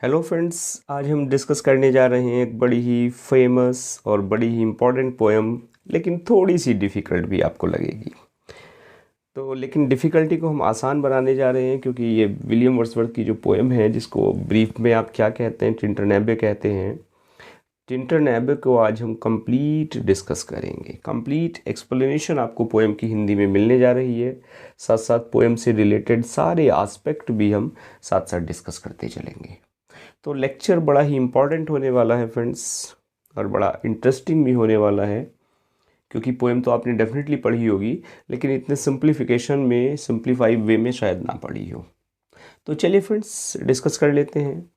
Hello friends, आज हम discuss करने जा रहे हैं एक बड़ी ही फेमस और बड़ी ही इम्पोर्टेंट पोएम, लेकिन थोड़ी सी डिफ़िकल्ट भी आपको लगेगी। तो लेकिन डिफ़िकल्टी को हम आसान बनाने जा रहे हैं, क्योंकि ये विलियम वर्ड्सवर्थ की जो पोएम है, जिसको ब्रीफ में आप क्या कहते हैं, टिंटरनैबे कहते हैं। टिंटरनैबे को आज हम कंप्लीट डिस्कस करेंगे। कंप्लीट एक्सप्लेनेशन आपको पोएम की हिंदी में मिलने जा रही है। साथ साथ पोएम से रिलेटेड सारे एस्पेक्ट भी हम साथ साथ डिस्कस करते चलेंगे। तो लेक्चर बड़ा ही इम्पॉर्टेंट होने वाला है फ्रेंड्स, और बड़ा इंटरेस्टिंग भी होने वाला है, क्योंकि पोएम तो आपने डेफिनेटली पढ़ी होगी, लेकिन इतने सिंप्लीफिकेशन में, सिंप्लीफाइड वे में शायद ना पढ़ी हो। तो चलिए फ्रेंड्स, डिस्कस कर लेते हैं।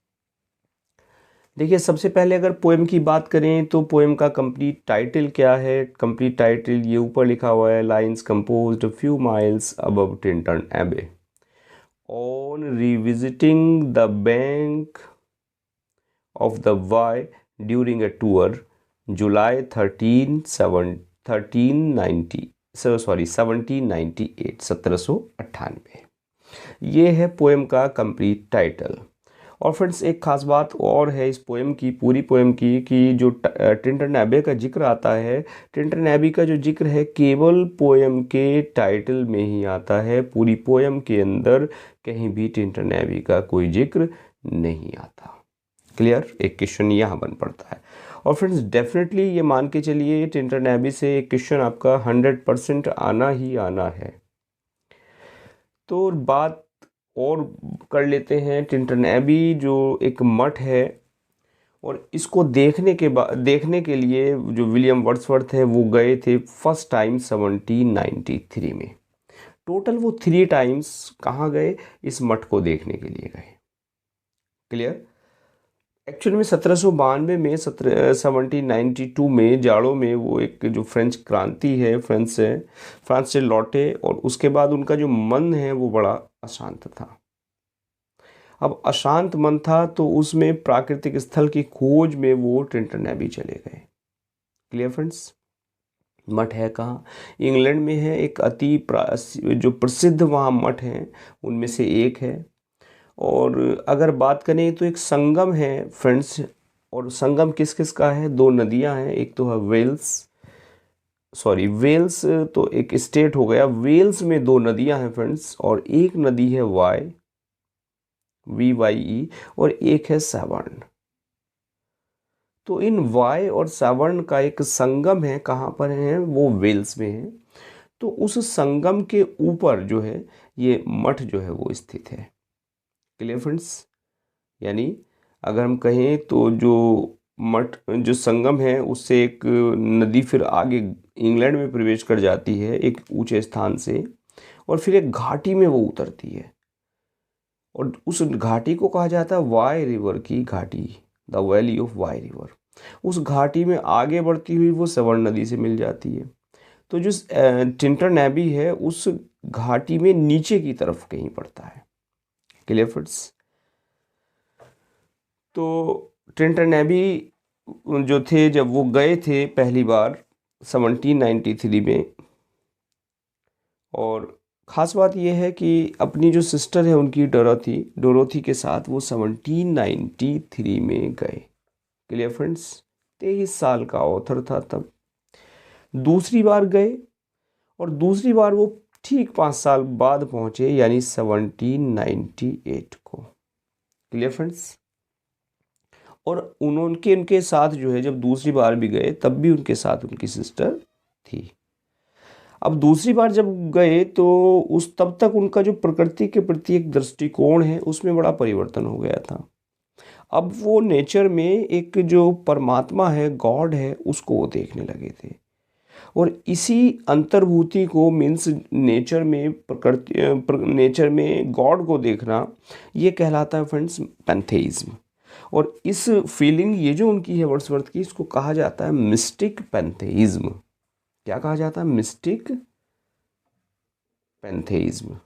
देखिए, सबसे पहले अगर पोएम की बात करें तो पोएम का कंप्लीट टाइटल क्या है। कंप्लीट टाइटल ये ऊपर लिखा हुआ है, lines composed few miles above Tintern Abbey on revisiting the bank of the Y during a tour July 1798 1798। ये है पोएम का कंप्लीट टाइटल। और फ्रेंड्स, एक खास बात और है इस पोएम की, पूरी पोएम की, कि जो टिंटरनैबे का जिक्र आता है, टिंटरनैबी का जो जिक्र है केवल पोएम के टाइटल में ही आता है। पूरी पोएम के अंदर कहीं भी टिंटरनैबी का कोई जिक्र नहीं आता। क्लियर? एक क्वेश्चन यहाँ बन पड़ता है। और फ्रेंड्स, डेफिनेटली ये मान के चलिए, टिंटरनैबी से एक क्वेश्चन आपका 100% आना ही आना है। तो बात और कर लेते हैं। टिंटरनैबी जो एक मठ है, और इसको देखने के लिए जो विलियम वर्ड्सवर्थ है वो गए थे फर्स्ट टाइम 1793 में। टोटल वो 3 टाइम्स कहाँ गए, इस मठ को देखने के लिए गए। क्लियर? एक्चुअली में 1792 में 1792 में जाड़ों में वो एक जो फ्रेंच क्रांति है, फ्रांस से लौटे, और उसके बाद उनका जो मन है वो बड़ा अशांत था। अब अशांत मन था तो उसमें प्राकृतिक स्थल की खोज में वो टिंटरनैबी चले गए। Clear friends? मठ है कहाँ? इंग्लैंड में है। एक जो प्रसिद्ध वहाँ मठ हैं उनमें से एक है। और अगर बात करें तो एक संगम है फ्रेंड्स, और संगम किस किस का है? 2 नदियां हैं। एक तो है वेल्स तो एक स्टेट हो गया। वेल्स में 2 नदियां हैं फ्रेंड्स, और एक नदी है VYE, और एक है सेवर्न। तो इन वाई और सेवर्न का एक संगम है। कहाँ पर है? वो वेल्स में है। तो उस संगम के ऊपर जो है ये मठ जो है वो स्थित है। Clear friends? यानी अगर हम कहें तो जो संगम है उससे एक नदी फिर आगे इंग्लैंड में प्रवेश कर जाती है एक ऊंचे स्थान से, और फिर एक घाटी में वो उतरती है, और उस घाटी को कहा जाता है वाई रिवर की घाटी, the valley of Wye river. उस घाटी में आगे बढ़ती हुई वो सवर्ण नदी से मिल जाती है। तो जो टिंटरनैबी है उस घाटी में नीचे की तरफ कहीं पड़ता है। Clear friends? तो टिंटरनैबी जो थे, जब वो गए थे पहली बार 1793 में, और ख़ास बात यह है कि अपनी जो सिस्टर है उनकी डोरोथी के साथ वो 1793 में गए। Clear friends? 23 साल का ऑथर था तब। दूसरी बार गए, और दूसरी बार वो ठीक 5 साल बाद पहुँचे, यानी 1798 को। Clear friends? और उनके साथ जो है, जब दूसरी बार भी गए तब भी उनके साथ उनकी सिस्टर थी। अब दूसरी बार जब गए तो उस तब तक उनका जो प्रकृति के प्रति एक दृष्टिकोण है उसमें बड़ा परिवर्तन हो गया था। अब वो नेचर में एक जो परमात्मा है, गॉड है, उसको वो देखने लगे थे। और इसी अंतर्भूति को, मीन्स नेचर में गॉड को देखना, ये कहलाता है फ्रेंड्स पैंथेइज्म। और इस फीलिंग ये जो उनकी है वर्ड्सवर्थ की, इसको कहा जाता है मिस्टिक पैंथेइज्म। क्या कहा जाता है? मिस्टिक पैंथेइज्म।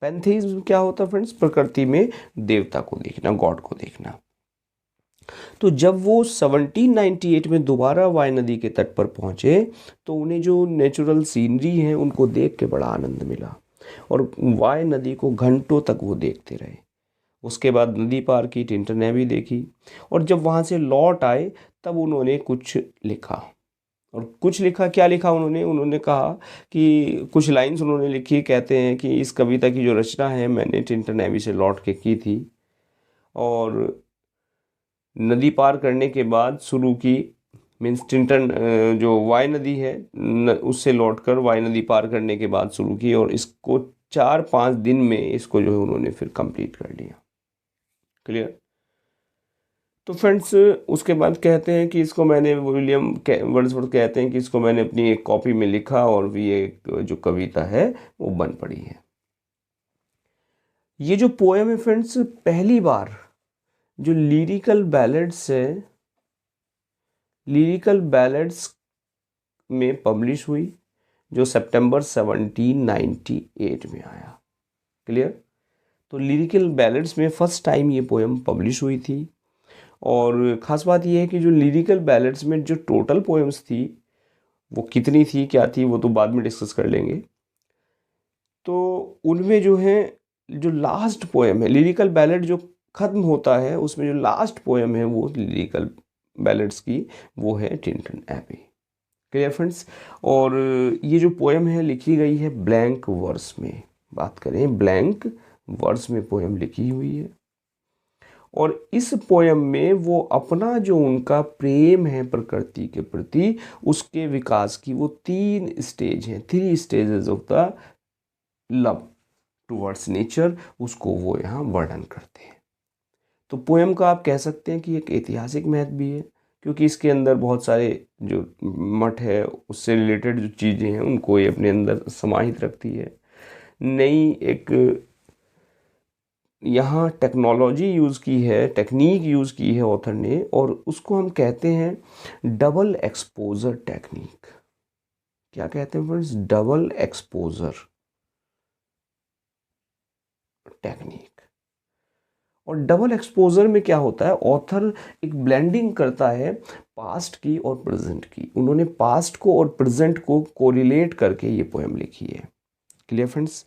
पैंथेइज्म क्या होता है फ्रेंड्स? प्रकृति में देवता को देखना, गॉड को देखना। तो जब वो 1798 में दोबारा वाई नदी के तट पर पहुंचे तो उन्हें जो नेचुरल सीनरी है उनको देख के बड़ा आनंद मिला। और वाई नदी को घंटों तक वो देखते रहे। उसके बाद नदी पार की, टिंटन एबी देखी, और जब वहाँ से लौट आए तब उन्होंने कुछ लिखा। और कुछ लिखा, क्या लिखा उन्होंने कहा कि कुछ लाइंस उन्होंने लिखी, कहते हैं कि इस कविता की जो रचना है मैंने टिंटन एबी से लौट के की थी, और नदी पार करने के बाद शुरू की, मीन्स टिंटन जो वाई नदी है उससे लौटकर वाई नदी पार करने के बाद शुरू की, और इसको 4-5 दिन में इसको जो है उन्होंने फिर कंप्लीट कर लिया। क्लियर? तो फ्रेंड्स उसके बाद कहते हैं कि इसको मैंने, विलियम वर्ड्सवर्थ कहते हैं कि इसको मैंने अपनी एक कॉपी में लिखा और ये जो कविता है वो बन पड़ी है। ये जो पोएम है फ्रेंड्स, पहली बार जो लिरिकल बैलेड्स में पब्लिश हुई, जो सितंबर 1798 में आया। क्लियर? तो लिरिकल बैलेड्स में फर्स्ट टाइम ये पोएम पब्लिश हुई थी। और ख़ास बात ये है कि जो लिरिकल बैलेड्स में जो टोटल पोएम्स थी वो कितनी थी, क्या थी, वो तो बाद में डिस्कस कर लेंगे। तो उनमें जो है, जो लास्ट पोएम है लिरिकल बैलेड जो ख़त्म होता है, उसमें जो लास्ट पोएम है वो लिरिकल बैलेड्स की, वो है टिंटन एबी। Clear friends? और ये जो पोएम है लिखी गई है ब्लैंक वर्स में। बात करें, ब्लैंक वर्स में पोएम लिखी हुई है। और इस पोएम में वो अपना जो उनका प्रेम है प्रकृति के प्रति, उसके विकास की वो 3 स्टेज हैं, 3 stages of the love towards nature, उसको वो यहाँ वर्णन करते हैं। तो पोएम का आप कह सकते हैं कि एक ऐतिहासिक महत्व भी है, क्योंकि इसके अंदर बहुत सारे जो मठ है उससे रिलेटेड जो चीज़ें हैं उनको ये अपने अंदर समाहित रखती है। नई एक यहाँ टेक्नोलॉजी यूज़ की है, टेक्निक यूज़ की है ऑथर ने, और उसको हम कहते हैं डबल एक्सपोजर टेक्निक। क्या कहते हैं फ्रेंड्स? Double exposure technique. और डबल एक्सपोजर में क्या होता है, ऑथर एक ब्लेंडिंग करता है पास्ट की और प्रेजेंट की। उन्होंने पास्ट को और प्रेजेंट को कोरिलेट करके ये पोएम लिखी है। Clear friends?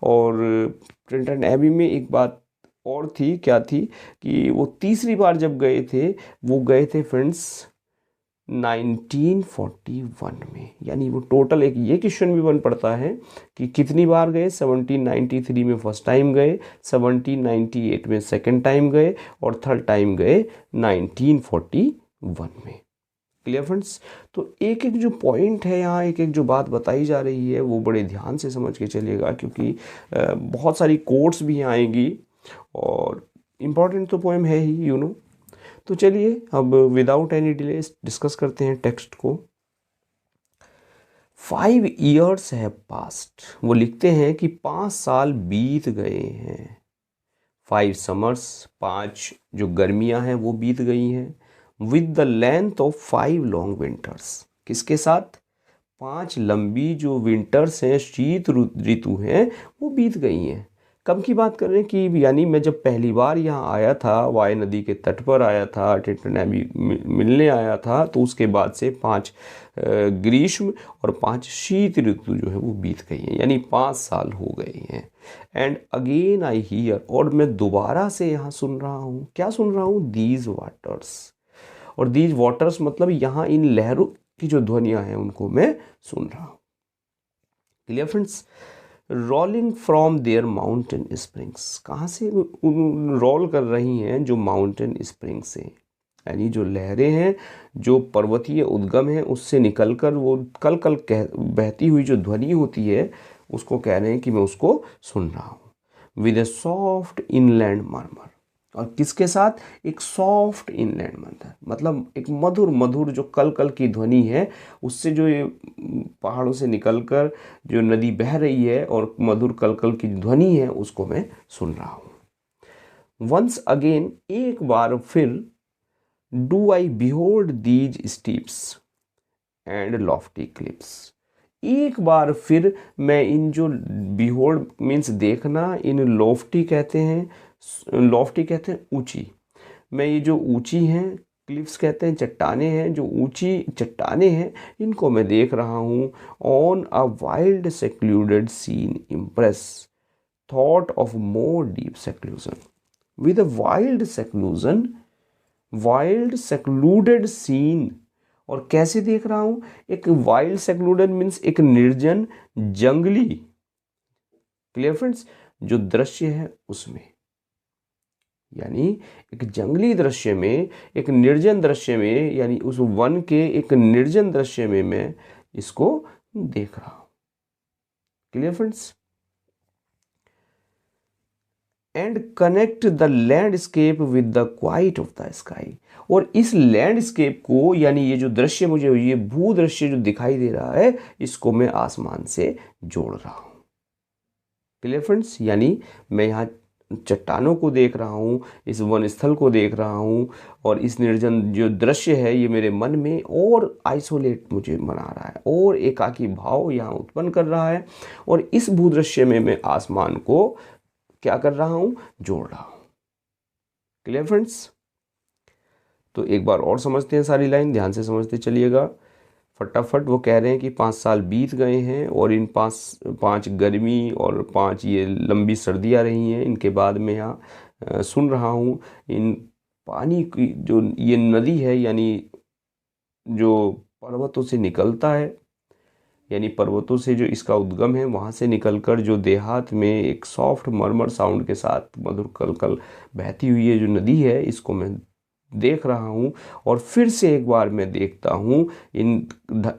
और टिंटन एबी में एक बात और थी, क्या थी कि वो तीसरी बार जब गए थे, वो गए थे फ्रेंड्स 1941 में। यानी वो टोटल, एक ये क्वेश्चन भी बन पड़ता है कि कितनी बार गए। 1793 में फर्स्ट टाइम गए, 1798 में सेकंड टाइम गए, और थर्ड टाइम गए 1941 में। Clear friends? तो एक एक जो पॉइंट है यहाँ, एक एक जो बात बताई जा रही है, वो बड़े ध्यान से समझ के चलिएगा, क्योंकि बहुत सारी कोट्स भी आएंगी, और इम्पॉर्टेंट तो पोएम है ही, तो चलिए अब विदाउट एनी डिले डिस्कस करते हैं टेक्स्ट को। 5 years है पास्ट, वो लिखते हैं कि 5 साल बीत गए हैं। 5 summers, 5 जो गर्मियां हैं वो बीत गई हैं। With the length of 5 long winters, किसके साथ? 5 लंबी जो विंटर्स हैं, शीत ऋतु हैं, वो बीत गई हैं। कब की बात कर रहे हैं कि, यानी मैं जब पहली बार यहाँ आया था, वाई नदी के तट पर आया था, टिंटन एबी मिलने आया था, तो उसके बाद से 5 ग्रीष्म और 5 शीत ऋतु जो है वो बीत गई हैं, यानी 5 साल हो गए हैं। एंड अगेन आई हियर, और मैं दोबारा से यहाँ सुन रहा हूँ। क्या सुन रहा हूँ? These waters. और दीज वाटर्स मतलब यहाँ इन लहरों की जो ध्वनियाँ हैं उनको मैं सुन रहा हूँ। Clear friends? Rolling from their mountain springs, कहाँ से रोल कर रही हैं? जो माउंटेन स्प्रिंग से, यानी जो लहरें हैं जो पर्वतीय उद्गम है उससे निकलकर वो कल कल बहती हुई जो ध्वनि होती है, उसको कह रहे हैं कि मैं उसको सुन रहा हूँ। With A soft inland murmur, और किसके साथ? एक सॉफ्ट इनलैंड मर्मर, मतलब एक मधुर मधुर जो कल कल की ध्वनि है, उससे जो ये पहाड़ों से निकलकर जो नदी बह रही है और मधुर कल कल की ध्वनि है, उसको मैं सुन रहा हूँ। वंस अगेन, एक बार फिर, do I behold these steeps and lofty cliffs, एक बार फिर मैं इन जो बिहोल्ड मीन्स देखना, इन लॉफ्टी कहते हैं ऊंची, मैं ये जो ऊंची हैं क्लिफ्स कहते हैं चट्टाने हैं, जो ऊंची चट्टाने हैं, इनको मैं देख रहा हूँ। On a wild secluded scene impress thought of more deep seclusion with a wild secluded scene. और कैसे देख रहा हूँ? एक वाइल्ड सेक्लूडेड मीन्स एक निर्जन जंगली, क्लियर फ्रेंड्स, जो दृश्य है उसमें, यानी एक जंगली दृश्य में, एक निर्जन दृश्य में, यानी उस वन के एक निर्जन दृश्य में मैं इसको देख रहा हूं। Clear friends? And connect the landscape with the quite of the sky. और इस लैंडस्केप को, यानी ये जो दृश्य मुझे, ये भू दृश्य जो दिखाई दे रहा है, इसको मैं आसमान से जोड़ रहा हूं। Clear friends? यानी मैं यहाँ चट्टानों को देख रहा हूँ, इस वन स्थल को देख रहा हूँ, और इस निर्जन जो दृश्य है ये मेरे मन में और आइसोलेट मुझे बना रहा है, और एकाकी भाव यहाँ उत्पन्न कर रहा है। और इस भूदृश्य में मैं आसमान को क्या कर रहा हूँ? जोड़ रहा हूँ। Clear friends? तो एक बार और समझते हैं सारी लाइन, ध्यान से समझते चलिएगा फटाफट। वो कह रहे हैं कि 5 साल बीत गए हैं और इन 5 गर्मी और 5 ये लंबी सर्दियाँ रही हैं। इनके बाद मैं यहाँ सुन रहा हूँ इन पानी की, जो ये नदी है, यानी जो पर्वतों से निकलता है, यानी पर्वतों से जो इसका उद्गम है, वहाँ से निकलकर जो देहात में एक सॉफ्ट मरमर साउंड के साथ मधुर कलकल बहती हुई ये जो नदी है, इसको मैं देख रहा हूँ। और फिर से एक बार मैं देखता हूँ इन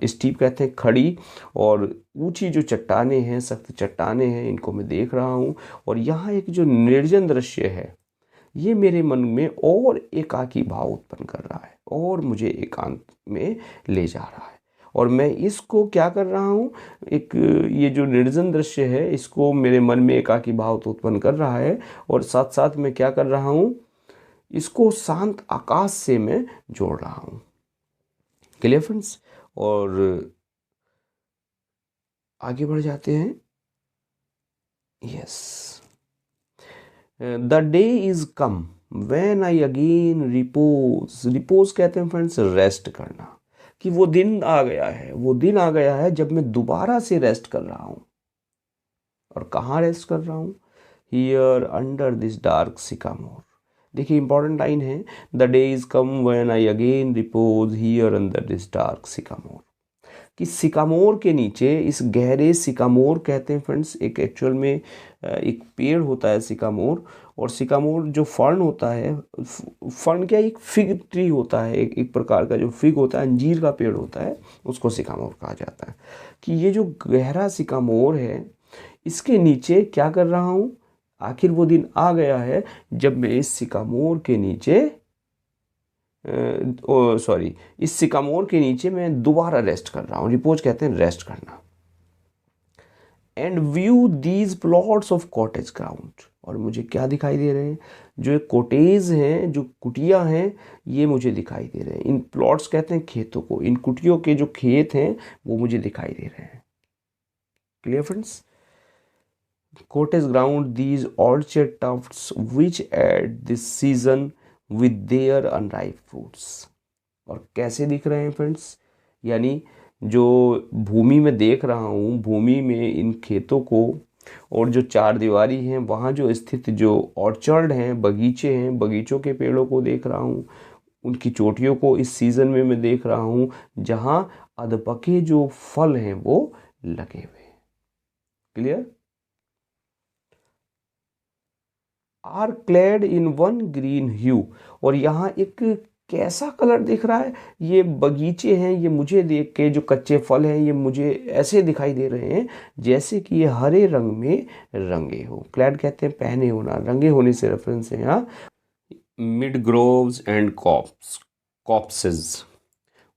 स्टीप कहते हैं खड़ी और ऊंची जो चट्टाने हैं, सख्त चट्टाने हैं, इनको मैं देख रहा हूँ। और यहाँ एक जो निर्जन दृश्य है, ये मेरे मन में और एकाकी भाव उत्पन्न कर रहा है और मुझे एकांत में ले जा रहा है। और मैं इसको क्या कर रहा हूँ? एक ये जो निर्जन दृश्य है, इसको मेरे मन में एकाकी भाव तो उत्पन्न कर रहा है, और साथ साथ मैं क्या कर रहा हूँ? इसको शांत आकाश से मैं जोड़ रहा हूँ। Clear friends? और आगे बढ़ जाते हैं। Yes, the day is come when I again repose. Repose कहते हैं फ्रेंड्स रेस्ट करना, कि वो दिन आ गया है, वो दिन आ गया है जब मैं दोबारा से रेस्ट कर रहा हूँ। और कहाँ रेस्ट कर रहा हूँ? Here under this dark sycamore. देखिए इंपॉर्टेंट लाइन है, the day is come when I again repose here under this dark sycamore. कि सिकामोर के नीचे, इस गहरे सिकामोर कहते हैं फ्रेंड्स, एक एक्चुअल में एक पेड़ होता है सिकामोर। और सिकामोर जो फर्न होता है, फर्न क्या, एक फिग ट्री होता है, एक प्रकार का जो फिग होता है, अंजीर का पेड़ होता है, उसको सिकामोर कहा जाता है। कि ये जो गहरा सिकामोर है, इसके नीचे क्या कर रहा हूँ? आखिर वो दिन आ गया है जब मैं इस सिकामोर के नीचे इस सिकामोर के नीचे मैं दोबारा रेस्ट कर रहा हूँ। रिपोज कहते हैं रेस्ट करना। And view these plots of cottage ground. और मुझे क्या दिखाई दे रहे हैं? जो कॉटेज हैं, जो कुटिया हैं, ये मुझे दिखाई दे रहे हैं। इन प्लॉट्स कहते हैं खेतों को, इन कुटियों के जो खेत हैं वो मुझे दिखाई दे रहे हैं। Clear friends? Cottage ground these orchard Tufts which at this season with their unripe fruits. और कैसे दिख रहे हैं फ्रेंड्स? यानी जो भूमि में देख रहा हूँ, भूमि में इन खेतों को, और जो चार दीवारी हैं वहाँ जो स्थित जो ऑर्चर्ड हैं, बगीचे हैं, बगीचों के पेड़ों को देख रहा हूँ। उनकी चोटियों को इस सीज़न में मैं देख रहा हूँ जहाँ अधपके जो फल हैं वो लगे हुए हैं। Clear? Are clad in one green hue. और यहाँ एक कैसा कलर दिख रहा है? ये बगीचे हैं, ये मुझे देख के जो कच्चे फल हैं, ये मुझे ऐसे दिखाई दे रहे हैं जैसे कि ये हरे रंग में रंगे हो। क्लैड कहते हैं पहने होना, रंगे होने से रेफरेंस है यहाँ। Mid groves and copses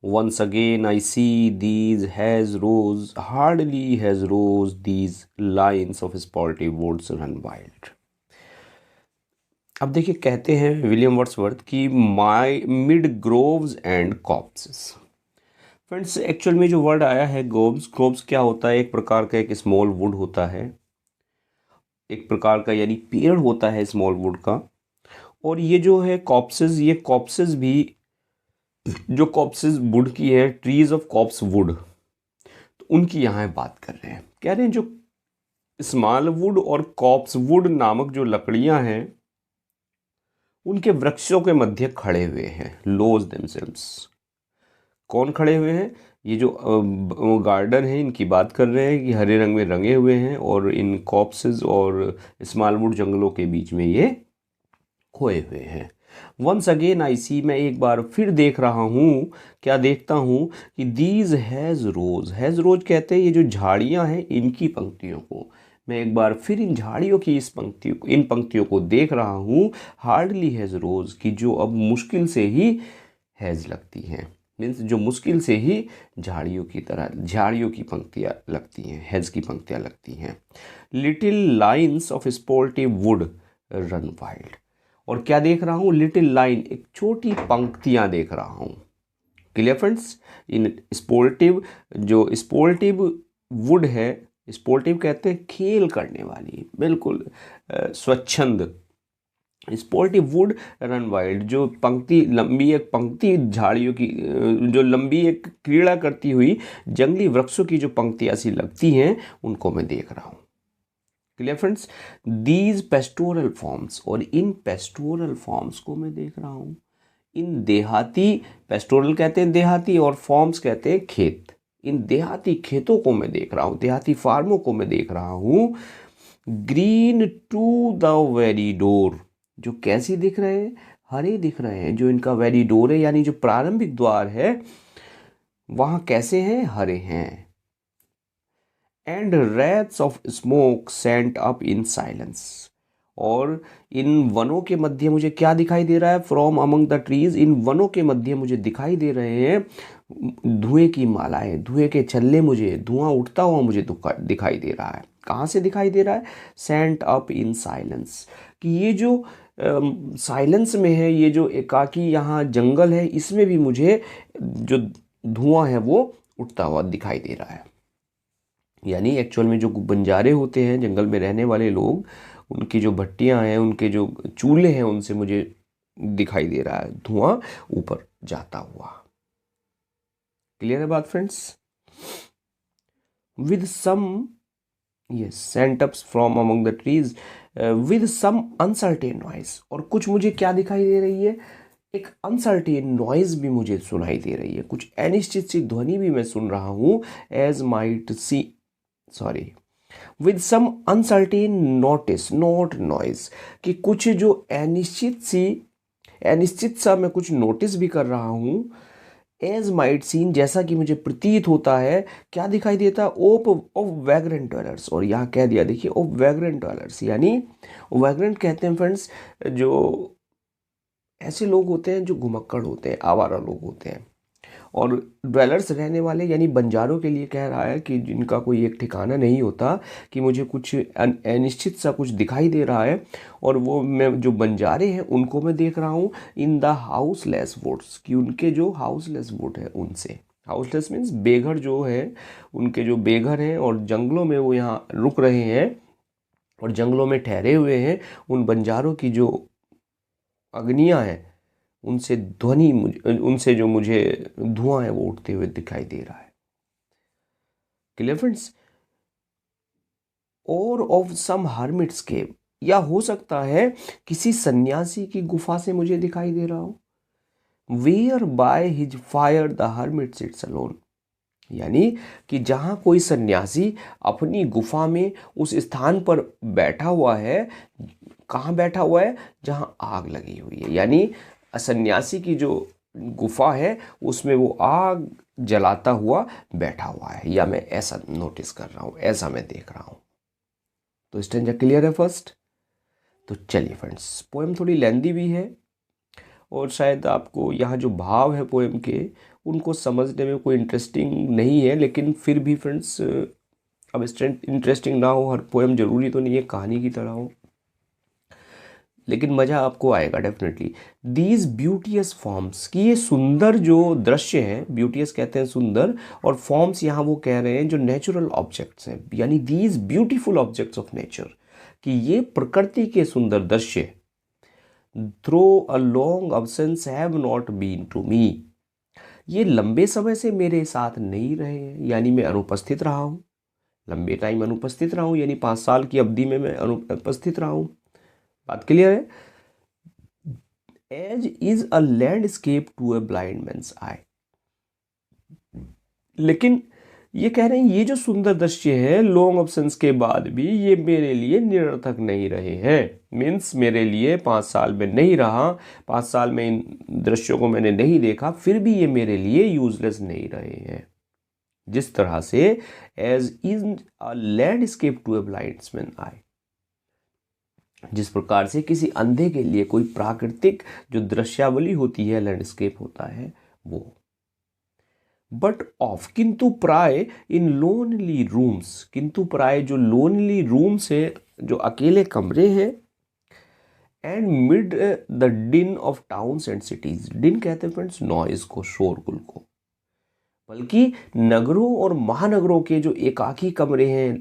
once again I see these has rose hardly has rose these lines of spotty woods run wild। अब देखिए कहते हैं विलियम वर्ड्सवर्थ की my mid groves and copses. Friends actual में जो word आया है groves, groves क्या होता है? एक प्रकार का एक स्मॉल वुड होता है, एक प्रकार का यानी पेड़ होता है स्मॉल वुड का। और ये जो है कॉप्सेस, ये कॉप्सेस भी जो कॉप्सेस वुड की है, ट्रीज ऑफ कॉप्स वुड, तो उनकी यहाँ बात कर रहे हैं। कह रहे हैं जो स्मॉल वुड और कॉप्स वुड नामक जो लकड़ियां हैं उनके वृक्षों के मध्य खड़े हुए हैं, लोज देमसेल्व्स। कौन खड़े हुए हैं? ये जो गार्डन है इनकी बात कर रहे हैं कि हरे रंग में रंगे हुए हैं और इन कॉप्सेस और स्मॉलवुड जंगलों के बीच में ये खोए हुए हैं। वंस अगेन आई सी, मैं एक बार फिर देख रहा हूँ, क्या देखता हूँ कि दीज हैज़ रोज, हैज़ रोज कहते हैं ये जो झाड़ियाँ हैं इनकी पंक्तियों को। मैं एक बार फिर इन झाड़ियों की इन पंक्तियों को देख रहा हूँ। हार्डली हैज़ रोज, की जो अब मुश्किल से ही हैज़ लगती हैं, मीन्स जो मुश्किल से ही झाड़ियों की तरह, झाड़ियों की पंक्तियाँ लगती हैं, हैज़ की पंक्तियाँ लगती हैं। Little lines of sportive would run wild, और क्या देख रहा हूँ? लिटिल लाइन, एक छोटी पंक्तियाँ देख रहा हूँ। Clear friends? इन स्पोर्टिव, जो स्पोर्टिव वुड है, स्पोर्टिव कहते हैं खेल करने वाली, बिल्कुल स्वच्छंद। स्पोर्टिव वुड रन वाइल्ड, जो पंक्ति लंबी, एक पंक्ति झाड़ियों की, जो लंबी एक क्रीड़ा करती हुई जंगली वृक्षों की जो पंक्तियाँ सी लगती हैं उनको मैं देख रहा हूँ। Clear friends? These pastoral forms, और इन पेस्टोरल फॉर्म्स को मैं देख रहा हूँ। इन देहाती, पेस्टोरल कहते हैं देहाती और फॉर्म्स कहते हैं खेत, इन देहाती खेतों को मैं देख रहा हूँ, देहाती फार्मों को मैं देख रहा हूँ। Green to the very door, जो कैसी दिख रहे हैं? हरे दिख रहे हैं। जो इनका वेरी डोर है यानी जो प्रारंभिक द्वार है वहाँ कैसे हैं? हरे हैं। And wreaths of smoke sent up in silence, और इन वनों के मध्य मुझे क्या दिखाई दे रहा है? फ्रॉम अमंग द ट्रीज, इन वनों के मध्य मुझे दिखाई दे रहे हैं धुएं की मालाएं, धुएं के छल्ले, मुझे धुआं उठता हुआ मुझे दिखाई दे रहा है। कहाँ से दिखाई दे रहा है? सेंट अप इन साइलेंस, कि ये जो साइलेंस में है, ये जो एकाकी यहाँ जंगल है, इसमें भी मुझे जो धुआं है वो उठता हुआ दिखाई दे रहा है। यानी एक्चुअल में जो बंजारे होते हैं, जंगल में रहने वाले लोग, उनकी जो भट्टियां हैं, उनके जो चूल्हे हैं, उनसे मुझे दिखाई दे रहा है धुआं ऊपर जाता हुआ। क्लियर है बात friends? With some, yes, sent ups from among the trees with some uncertain noise, और कुछ मुझे क्या दिखाई दे रही है? एक अनसर्टेन नॉइज भी मुझे सुनाई दे रही है, कुछ अनिश्चित सी ध्वनि भी मैं सुन रहा हूँ। As might see, sorry, with some uncertain notice, note noise, कि कुछ जो अनिश्चित सा मैं कुछ नोटिस भी कर रहा हूँ। एज माइट सीन, जैसा कि मुझे प्रतीत होता है, क्या दिखाई देता है? ओप ऑफ वैग्रेंट डवेलर्स, और यहाँ कह दिया देखिए ऑफ वैग्रेंट डवेलर्स, यानी वैग्रेंट कहते हैं फ्रेंड्स जो ऐसे लोग होते हैं जो घुमक्कड़ होते हैं, आवारा लोग होते हैं। और ड्वेलर्स रहने वाले यानी बंजारों के लिए कह रहा है कि जिनका कोई एक ठिकाना नहीं होता, कि मुझे कुछ अनिश्चित सा कुछ दिखाई दे रहा है, और वो मैं जो बंजारे हैं उनको मैं देख रहा हूँ इन द हाउसलेस वुड्स, कि उनके जो हाउसलेस वुड है उनसे, हाउसलेस मीन्स बेघर जो है, उनके जो बेघर हैं और जंगलों में वो यहाँ रुक रहे हैं और जंगलों में ठहरे हुए हैं, उन बंजारों की जो अग्नियाँ हैं उनसे ध्वनि, उनसे जो मुझे धुआं है वो उठते हुए दिखाई दे रहा है। Clear friends? और ऑफ सम हर्मिट्स केव, या हो सकता है किसी सन्यासी की गुफा से मुझे दिखाई दे रहा हो। Where by his fire the hermit sits alone, यानी कि जहाँ कोई सन्यासी अपनी गुफा में उस स्थान पर बैठा हुआ है। कहाँ बैठा हुआ है? जहाँ आग लगी हुई है, यानी सन्यासी की जो गुफा है उसमें वो आग जलाता हुआ बैठा हुआ है, या मैं ऐसा नोटिस कर रहा हूँ, ऐसा मैं देख रहा हूँ। तो स्टेंजा क्लियर है फर्स्ट? तो चलिए फ्रेंड्स, पोएम थोड़ी लेंदी भी है और शायद आपको यहाँ जो भाव है पोएम के उनको समझने में कोई इंटरेस्टिंग नहीं है, लेकिन फिर भी फ्रेंड्स, अब इंटरेस्टिंग ना हो, हर पोएम जरूरी तो नहीं है कहानी की तरह हो, लेकिन मज़ा आपको आएगा डेफिनेटली। दीज ब्यूटियस फॉर्म्स, कि ये सुंदर जो दृश्य हैं, ब्यूटियस कहते हैं सुंदर, और फॉर्म्स यहाँ वो कह रहे हैं जो नेचुरल ऑब्जेक्ट्स हैं, यानी these beautiful objects of nature, कि ये प्रकृति के सुंदर दृश्य through a long absence have not been to me, ये लंबे समय से मेरे साथ नहीं रहे हैं, यानी मैं अनुपस्थित रहा हूँ, लंबे टाइम अनुपस्थित रहा हूँ, यानी 5 साल की अवधि में मैं अनुपस्थित रहा हूँ। बात क्लियर है? As is a landscape to a blind man's eye. लेकिन ये कह रहे हैं ये जो सुंदर दृश्य है लॉन्ग ऑप्शंस के बाद भी ये मेरे लिए निरर्थक नहीं रहे हैं। मीन्स मेरे लिए 5 साल में नहीं रहा, 5 साल में इन दृश्यों को मैंने नहीं देखा, फिर भी ये मेरे लिए यूजलेस नहीं रहे हैं। जिस तरह से as is a landscape to a blind man's eye, जिस प्रकार से किसी अंधे के लिए कोई प्राकृतिक जो दृश्यावली होती है, लैंडस्केप होता है वो। बट ऑफ, किंतु प्राय इन लोनली रूम्स, किंतु प्राय जो लोनली रूम्स है, जो अकेले कमरे हैं, एंड मिड द डिन ऑफ टाउन्स एंड सिटीज। डिन कहते हैं फ्रेंड्स नॉइज को, शोरगुल को, बल्कि नगरों और महानगरों के जो एकाकी कमरे हैं,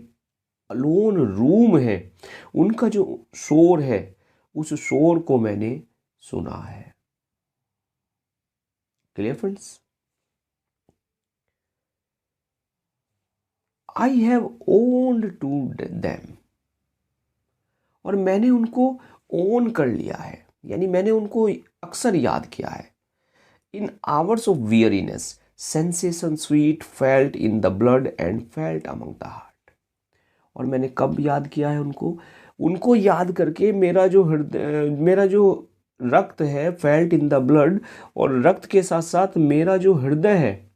अलोन रूम है, उनका जो शोर है, उस शोर को मैंने सुना है। Clear friends? I have owned to them, और मैंने उनको ओन कर लिया है, यानी मैंने उनको अक्सर याद किया है। In hours of weariness sensations sweet felt in the blood and felt among the heart. और मैंने कब याद किया है उनको? उनको याद करके मेरा जो हृदय, मेरा जो रक्त है, फेल्ट इन द ब्लड, और रक्त के साथ साथ मेरा जो हृदय है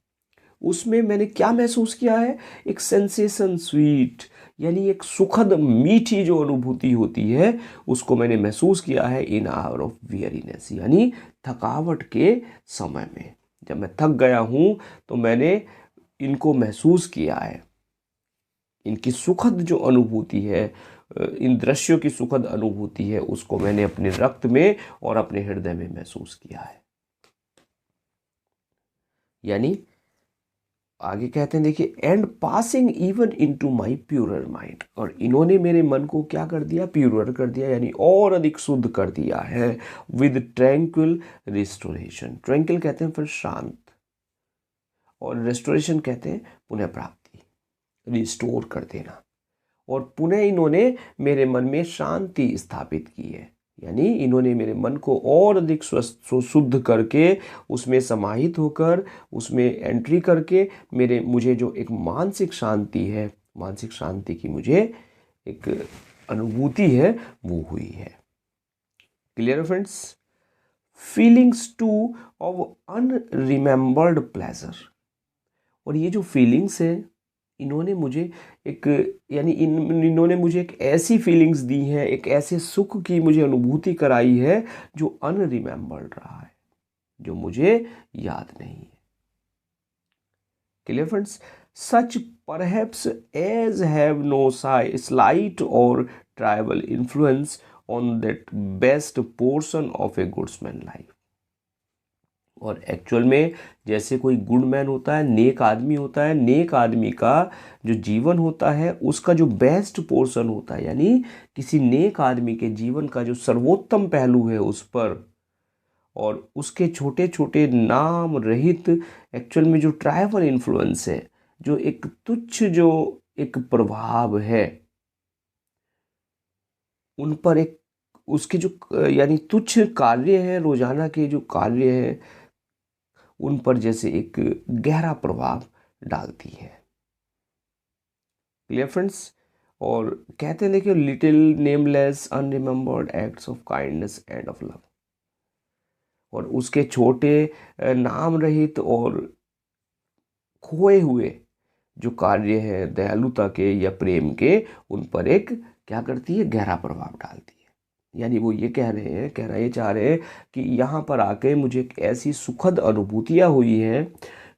उसमें मैंने क्या महसूस किया है? एक सेंसेशन स्वीट, यानी एक सुखद मीठी जो अनुभूति होती है उसको मैंने महसूस किया है इन आवर ऑफ वियरीनेस, यानी थकावट के समय में। जब मैं थक गया हूँ तो मैंने इनको महसूस किया है। इनकी सुखद जो अनुभूति है, इन दृश्यों की सुखद अनुभूति है, उसको मैंने अपने रक्त में और अपने हृदय में महसूस किया है। यानी आगे कहते हैं, देखिए, and passing even into my purer mind, और इन्होंने मेरे मन को क्या कर दिया? प्यूरर कर दिया, यानी और अधिक शुद्ध कर दिया है। विद ट्रैंक्विल रिस्टोरेशन, ट्रैंक्विल कहते हैं फिर शांत, और रेस्टोरेशन कहते हैं पुनः प्राप्ति, रिस्टोर कर देना। और पुनः इन्होंने मेरे मन में शांति स्थापित की है, यानी इन्होंने मेरे मन को और अधिक स्वस्थ शुद्ध करके, उसमें समाहित होकर, उसमें एंट्री करके मुझे जो एक मानसिक शांति है, मानसिक शांति की मुझे एक अनुभूति है, वो हुई है। Clear friends? Feelings too of unremembered pleasure, और ये जो फीलिंग्स है इन्होंने मुझे एक, यानी इन्होंने मुझे एक ऐसी फीलिंग्स दी हैं, एक ऐसे सुख की मुझे अनुभूति कराई है जो अनरिमेम्बर्ड रहा है, जो मुझे याद नहीं है। Clear friends? Such perhaps as have no slight or trivial influence on that best portion of a good man's life. और एक्चुअल में जैसे कोई गुड मैन होता है, नेक आदमी होता है, नेक आदमी का जो जीवन होता है उसका जो बेस्ट पोर्शन होता है, यानी किसी नेक आदमी के जीवन का जो सर्वोत्तम पहलू है उस पर, और उसके छोटे छोटे नाम रहित एक्चुअल में जो ट्राइबल इन्फ्लुएंस है, जो एक तुच्छ जो एक प्रभाव है उन पर, एक उसके जो यानी तुच्छ कार्य है, रोजाना के जो कार्य है उन पर जैसे एक गहरा प्रभाव डालती है। Clear friends? और कहते हैं देखिए, little nameless unremembered acts of kindness and of love, और उसके छोटे नाम रहित और खोए हुए जो कार्य है दयालुता के या प्रेम के, उन पर एक क्या करती है? गहरा प्रभाव डालती है। यानी वो ये कहना ये चाह रहे हैं कि यहाँ पर आके मुझे एक ऐसी सुखद अनुभूतियाँ हुई हैं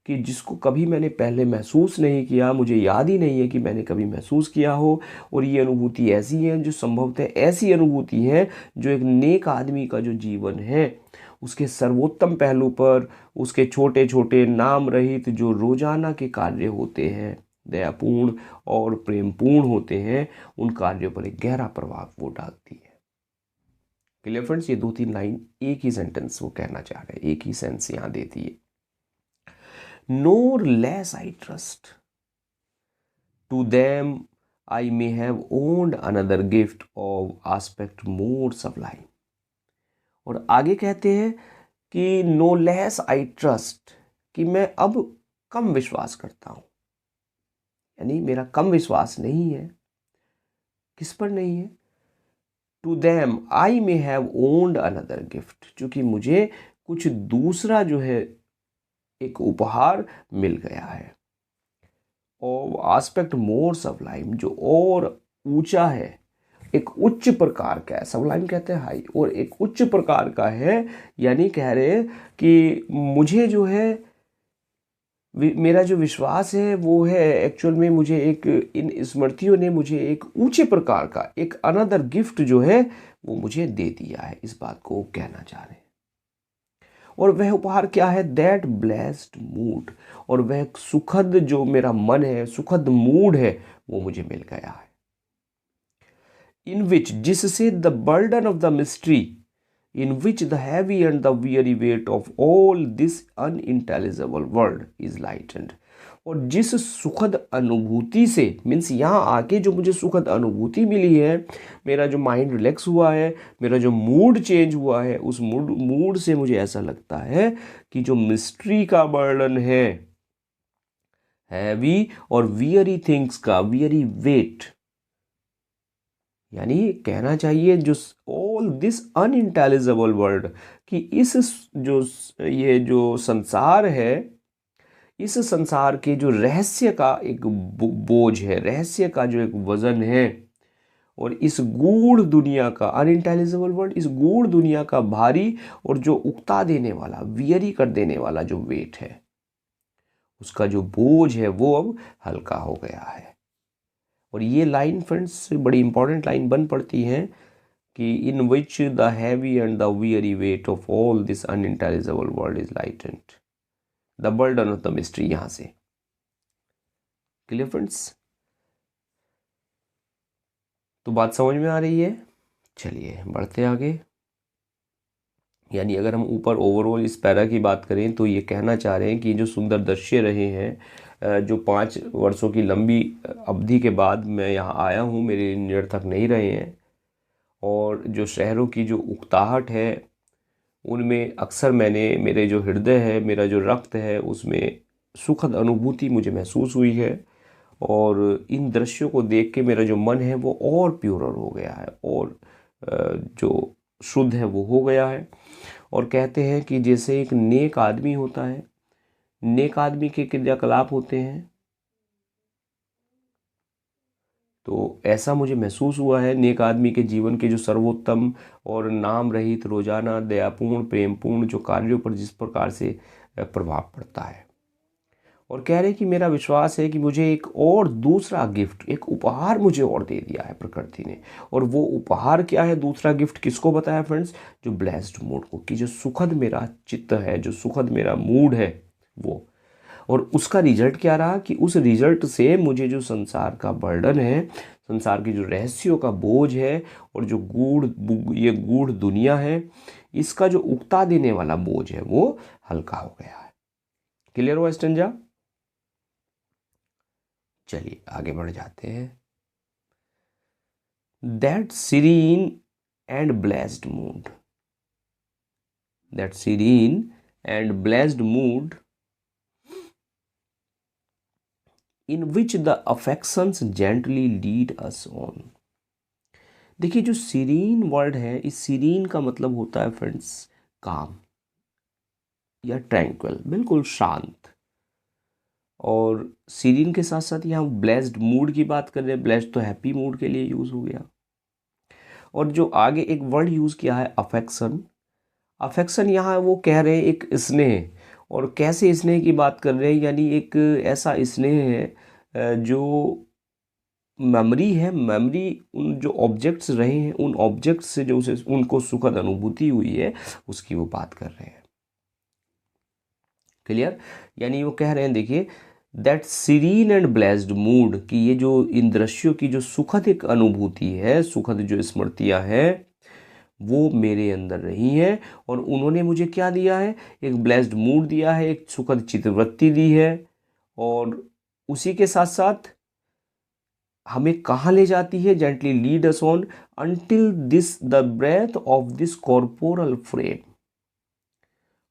कि जिसको कभी मैंने पहले महसूस नहीं किया, मुझे याद ही नहीं है कि मैंने कभी महसूस किया हो। और ये अनुभूति ऐसी है जो संभवतः ऐसी अनुभूति है जो एक नेक आदमी का जो जीवन है उसके सर्वोत्तम पहलू पर, उसके छोटे छोटे नाम रहित जो रोजाना के कार्य होते हैं, दयापूर्ण और प्रेमपूर्ण होते हैं, उन कार्यों पर एक गहरा प्रभाव वो डालती है। Clear friends? ये 2-3 लाइन एक ही सेंटेंस वो कहना चाह रहे हैं, एक ही सेंस यहाँ देती है। nor less I trust. To them I may have owned another gift of aspect more sublime. और आगे कहते हैं कि no less I trust, कि मैं अब कम विश्वास करता हूं, यानी मेरा कम विश्वास नहीं है। किस पर नहीं है? To them I may have owned another gift, क्योंकि मुझे कुछ दूसरा जो है एक उपहार मिल गया है। और आस्पेक्ट मोर सबलाइम, जो और ऊंचा है, एक उच्च प्रकार का है। सबलाइम कहते हैं हाई, और एक उच्च प्रकार का है, यानी कह रहे हैं कि मुझे जो है मेरा जो विश्वास है वो है एक्चुअल में मुझे एक, इन स्मृतियों ने मुझे एक ऊंचे प्रकार का एक अनदर गिफ्ट जो है वो मुझे दे दिया है। इस बात को कहना चाह रहे हैं। और वह उपहार क्या है? दैट ब्लेस्ड मूड, और वह सुखद जो मेरा मन है, सुखद मूड है, वो मुझे मिल गया है। इन विच, जिससे the burden of the mystery, in which the heavy and the weary wait of all this unintelligible world is lightened. और जिस सुखद अनुभूति से, मीन्स यहाँ आके जो मुझे सुखद अनुभूति मिली है, मेरा जो माइंड रिलैक्स हुआ है, मेरा जो मूड चेंज हुआ है, उस मूड से मुझे ऐसा लगता है कि जो मिस्ट्री का बर्डन है, हैवी और वियरी थिंग्स का वियरी वेट, यानी कहना चाहिए जो ऑल दिस अनइंटेलिजिबल वर्ल्ड, कि इस जो ये जो संसार है, इस संसार के जो रहस्य का एक बोझ है, रहस्य का जो एक वजन है, और इस गूढ़ दुनिया का, अनइंटेलिजिबल वर्ल्ड, इस गूढ़ दुनिया का भारी और जो उकता देने वाला, वियरी कर देने वाला जो वेट है, उसका जो बोझ है वो अब हल्का हो गया है। और ये लाइन फ्रेंड्स बड़ी इंपॉर्टेंट लाइन बन पड़ती है कि in which the heavy and the weary weight of all this unintelligible world is lightened, the burden of the mystery. यहां से क्लियर फ्रेंड्स? तो बात समझ में आ रही है? चलिए बढ़ते आगे। यानी अगर हम ऊपर ओवरऑल इस पैरा की बात करें तो ये कहना चाह रहे हैं कि जो सुंदर दृश्य रहे हैं, जो 5 वर्षों की लंबी अवधि के बाद मैं यहाँ आया हूँ, मेरे लिए निरर्थक नहीं रहे हैं। और जो शहरों की जो उकताहट है, उनमें अक्सर मैंने, मेरे जो हृदय है, मेरा जो रक्त है, उसमें सुखद अनुभूति मुझे महसूस हुई है। और इन दृश्यों को देख के मेरा जो मन है वो और प्योरर हो गया है, और जो शुद्ध है वो हो गया है। और कहते हैं कि जैसे एक नेक आदमी होता है, नेक आदमी के क्रियाकलाप होते हैं, तो ऐसा मुझे महसूस हुआ है नेक आदमी के जीवन के जो सर्वोत्तम और नाम रहित, रोजाना दयापूर्ण, प्रेमपूर्ण जो कार्यों पर जिस प्रकार से प्रभाव पड़ता है। और कह रहे कि मेरा विश्वास है कि मुझे एक और दूसरा गिफ्ट, एक उपहार मुझे और दे दिया है प्रकृति ने। और वो उपहार क्या है? दूसरा गिफ्ट किसको बताया फ्रेंड्स? जो ब्लेस्ड मूड को, कि जो सुखद मेरा चित्त है, जो सुखद मेरा मूड है वो। और उसका रिजल्ट क्या रहा कि उस रिजल्ट से मुझे जो संसार का बर्डन है, संसार की जो रहस्यों का बोझ है, और जो ये गूढ़ दुनिया है, इसका जो उकता देने वाला बोझ है वो हल्का हो गया है। क्लियर हुआ स्टंजा? चलिए आगे बढ़ जाते हैं। That serene and blessed mood, that serene and blessed mood in which the affections gently lead us on। देखिए जो सीरीन वर्ड है, इस सीरीन का मतलब होता है फ्रेंड्स काम या ट्रैंक्विल, बिल्कुल शांत। और सीरीन के साथ साथ यहाँ ब्लेस्ड मूड की बात कर रहे हैं। ब्लेस्ड तो हैप्पी मूड के लिए यूज हो गया। और जो आगे एक वर्ड यूज किया है अफेक्शन, अफेक्शन यहाँ वो कह रहे हैं एक स्नेह। और कैसे स्नेह की बात कर रहे हैं? यानी एक ऐसा स्नेह है जो मेमोरी है, मेमोरी, उन जो ऑब्जेक्ट्स रहे हैं, उन ऑब्जेक्ट्स से जो उसे उनको सुखद अनुभूति हुई है, उसकी वो बात कर रहे हैं। क्लियर? यानी वो कह रहे हैं, देखिए that serene and blessed mood, कि ये जो इन दृश्यों की जो सुखद एक अनुभूति है, सुखद जो स्मृतियां हैं, वो मेरे अंदर रही हैं और उन्होंने मुझे क्या दिया है, एक ब्लेस्ड मूड दिया है, एक सुखद चित्रवृत्ति दी है। और उसी के साथ साथ हमें कहाँ ले जाती है, gently lead us on until this the breath of this corporeal frame.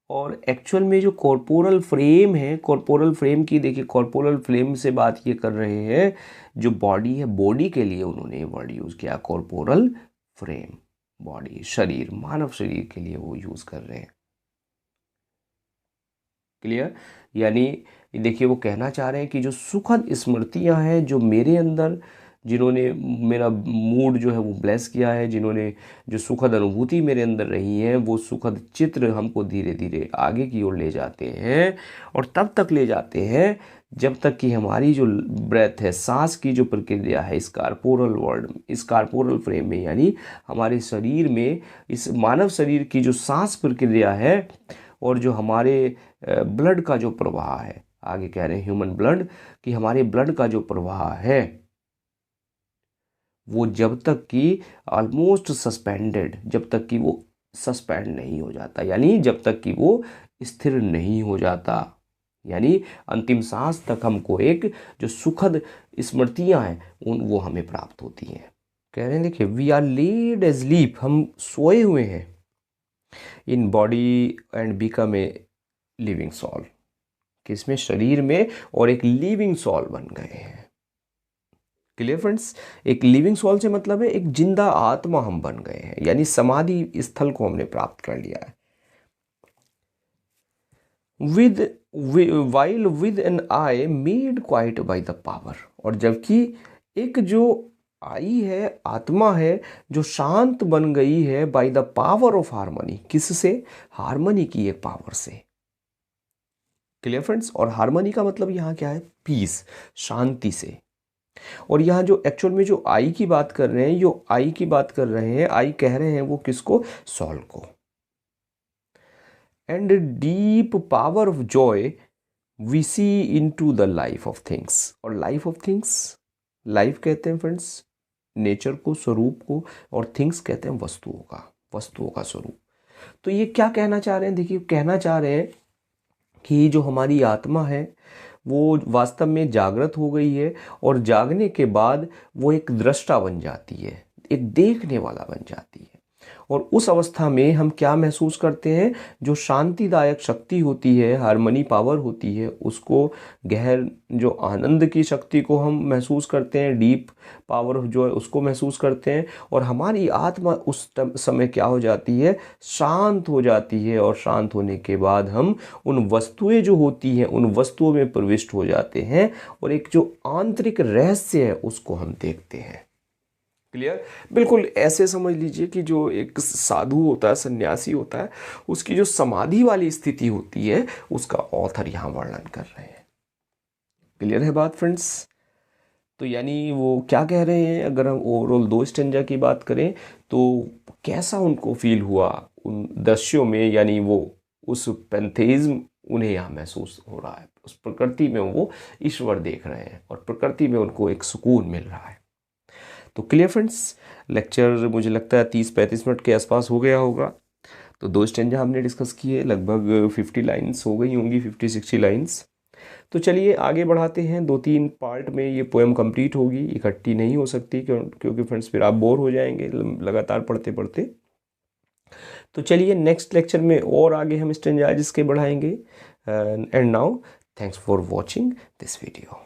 और एक्चुअल में जो कॉर्पोरल फ्रेम है, कॉर्पोरल फ्रेम की देखिए, कॉर्पोरल फ्रेम से बात ये कर रहे हैं जो बॉडी है, बॉडी के लिए उन्होंने वर्ड यूज़ किया, कॉर्पोरल फ्रेम, बॉडी, शरीर, मानव शरीर के लिए वो यूज़ कर रहे हैं। क्लियर? यानी देखिए वो कहना चाह रहे हैं कि जो सुखद स्मृतियां हैं जो मेरे अंदर, जिन्होंने मेरा मूड जो है वो ब्लेस किया है, जिन्होंने जो सुखद अनुभूति मेरे अंदर रही है, वो सुखद चित्र हमको धीरे धीरे आगे की ओर ले जाते हैं और तब तक ले जाते हैं जब तक कि हमारी जो ब्रेथ है, सांस की जो प्रक्रिया है इस कॉर्पोरल वर्ल्ड, इस कॉर्पोरल फ्रेम में, यानी हमारे शरीर में, इस मानव शरीर की जो सांस प्रक्रिया है और जो हमारे ब्लड का जो प्रवाह है, आगे कह रहे हैं ह्यूमन ब्लड, कि हमारे ब्लड का जो प्रवाह है वो जब तक कि ऑलमोस्ट सस्पेंडेड, जब तक कि वो सस्पेंड नहीं हो जाता, यानी जब तक कि वो स्थिर नहीं हो जाता, यानी अंतिम सांस तक हमको एक जो सुखद स्मृतियां हैं वो हमें प्राप्त होती हैं। कह रहे हैं देखिए, वी आर लेड एस्लीप, हम सोए हुए हैं in body and become a living soul, किसमें, शरीर में, और एक लिविंग सोल बन गए हैं। Clear friends? एक लिविंग सोल से मतलब है एक जिंदा आत्मा हम बन गए हैं, यानी समाधि स्थल को हमने प्राप्त कर लिया है। With while with an eye made quiet by the power, और जबकि एक जो आई है, आत्मा है, जो शांत बन गई है bye the power of harmony, किससे, हार्मनी की एक पावर से। Clear friends? और हार्मनी का मतलब यहाँ क्या है, पीस, शांति से। और यहाँ जो एक्चुअल में जो आई की बात कर रहे हैं, जो आई की बात कर रहे हैं, आई कह रहे हैं वो किसको, सॉल को। And deep power of joy we see into the life of things, और लाइफ ऑफ थिंग्स, लाइफ कहते हैं फ्रेंड्स नेचर को, स्वरूप को, और थिंग्स कहते हैं वस्तुओं का, वस्तुओं का स्वरूप। तो ये क्या कहना चाह रहे हैं, देखिए कहना चाह रहे हैं कि जो हमारी आत्मा है वो वास्तव में जागृत हो गई है, और जागने के बाद वो एक दृष्टा बन जाती है, एक देखने वाला बन जाती है। और उस अवस्था में हम क्या महसूस करते हैं, जो शांतिदायक शक्ति होती है, हार्मनी पावर होती है, उसको, गहर जो आनंद की शक्ति को हम महसूस करते हैं, डीप पावर जो है उसको महसूस करते हैं, और हमारी आत्मा उस समय क्या हो जाती है, शांत हो जाती है। और शांत होने के बाद हम उन वस्तुएं जो होती हैं उन वस्तुओं में प्रविष्ट हो जाते हैं, और एक जो आंतरिक रहस्य है उसको हम देखते हैं। क्लियर? बिल्कुल ऐसे समझ लीजिए कि जो एक साधु होता है, सन्यासी होता है, उसकी जो समाधि वाली स्थिति होती है उसका ऑथर यहाँ वर्णन कर रहे हैं। क्लियर है बात फ्रेंड्स? तो यानी वो क्या कह रहे हैं, अगर हम ओवरऑल दो स्टेंजा की बात करें तो कैसा उनको फील हुआ उन दृश्यों में, यानी वो उस पैंथेइज्म उन्हें यहाँ महसूस हो रहा है, उस प्रकृति में वो ईश्वर देख रहे हैं और प्रकृति में उनको एक सुकून मिल रहा है। तो क्लियर फ्रेंड्स, लेक्चर मुझे लगता है 30-35 मिनट के आसपास हो गया होगा। तो दो स्टेंजा हमने डिस्कस किए, लगभग 50 लाइन्स हो गई होंगी, 50-60 लाइन्स। तो चलिए आगे बढ़ाते हैं, 2-3 पार्ट में ये पोएम कंप्लीट होगी, इकट्ठी नहीं हो सकती क्योंकि फ्रेंड्स फिर आप बोर हो जाएंगे लगातार पढ़ते पढ़ते। तो चलिए नेक्स्ट लेक्चर में और आगे हम स्टेंजाज इसके बढ़ाएंगे। And now thanks for watching this video.